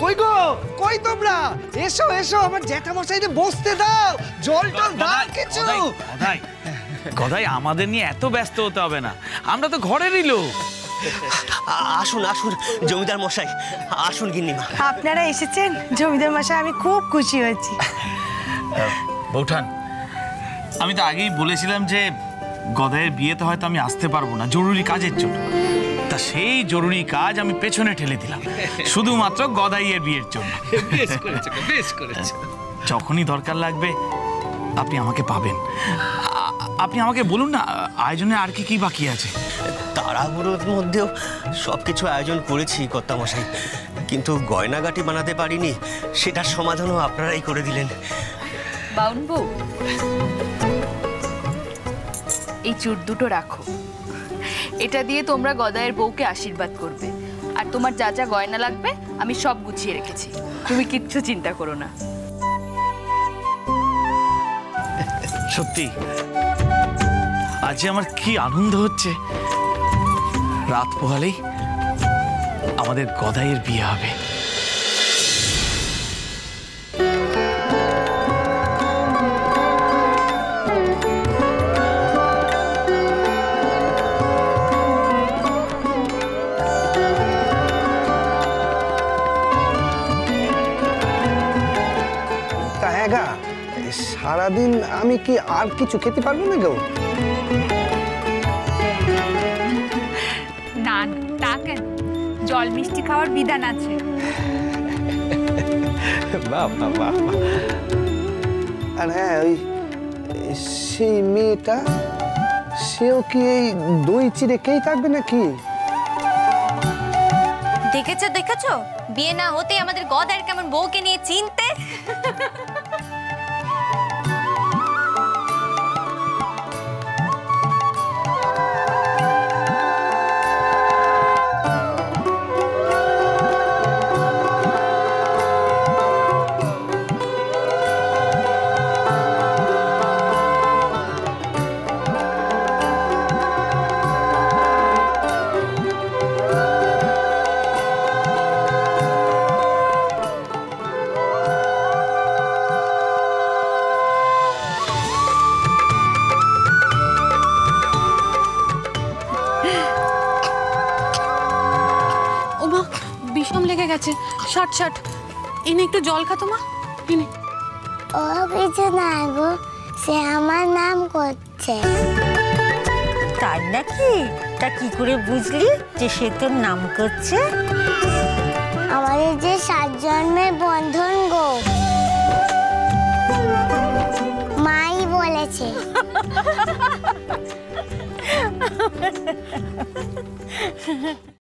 কই গো, কই তোমরা? এসো এসো, আমার জ্যাঠামশাইকে বসতে দাও, জল টল দাও কিছু। গদাই, আমাদের নিয়ে এত ব্যস্ত হতে হবে না, আমরা তো ঘরেরই লোক। আসুন আসুন জমিদার মশাই, আসুন গিন্নিমা। আপনারা এসেছেন জমিদার মশাই, আমি খুব খুশি হয়েছি। বৌঠান, আমি তো আগেই বলেছিলাম যে গদাইয়ের বিয়েতে হয়তো আমি আসতে পারবো না জরুরি কাজের জন্য। তা সেই জরুরি কাজ আমি পেছনে ঠেলে দিলাম শুধুমাত্র গদাইয়ের বিয়ের জন্য। বেশ করেছো, বেশ করেছো। যখনই দরকার লাগবে আপনি আমাকে পাবেন। আপনি আমাকে বলুন না, আয়োজনে আর কি কি বাকি আছে? তাড়াহুড়োর মধ্যেও সবকিছু আয়োজন করেছি কর্তামশাই, কিন্তু গয়নাগাটি বানাতে পারিনি, সেটার সমাধানও আপনারাই করে দিলেন। বাউন বউ, এই চুর দুটো রাখো, এটা দিয়ে তোমরা গদাইয়ের বউকে আশীর্বাদ করবে। আর তোমার যা যা গয়না লাগবে আমি সব গুছিয়ে রেখেছি, তুমি কিচ্ছু চিন্তা করো না। সত্যি আজ আমার কি আনন্দ হচ্ছে, রাত পোহালেই আমাদের গদাইয়ের বিয়ে হবে। সারাদিন আমি কি আর কিছু খেতে পারবো না গো? না তা কেন, জল মিষ্টি খাওয়ার বিধান আছে। বাবা বাবা। আর হ্যাঁ, ওই সেই মেয়েটা, সেও কি এই দই চিড়ে খেয়ে থাকবে নাকি? দেখেছো দেখেছো, বিয়ে না হতে আমাদের গদাইয়ের কেমন বউকে নিয়ে চিনতে। বিষম লেগে গেছে, শট শট। এনে একটু জল খা তোমা, এনে। ও কিছু না গো, সে আমার নাম করছে। তাই নাকি? তা কি করে বুঝলি যে সে তোর নাম করছে? আমাদের যে 7 জন্মের বন্ধন গো, মাই বলেছে।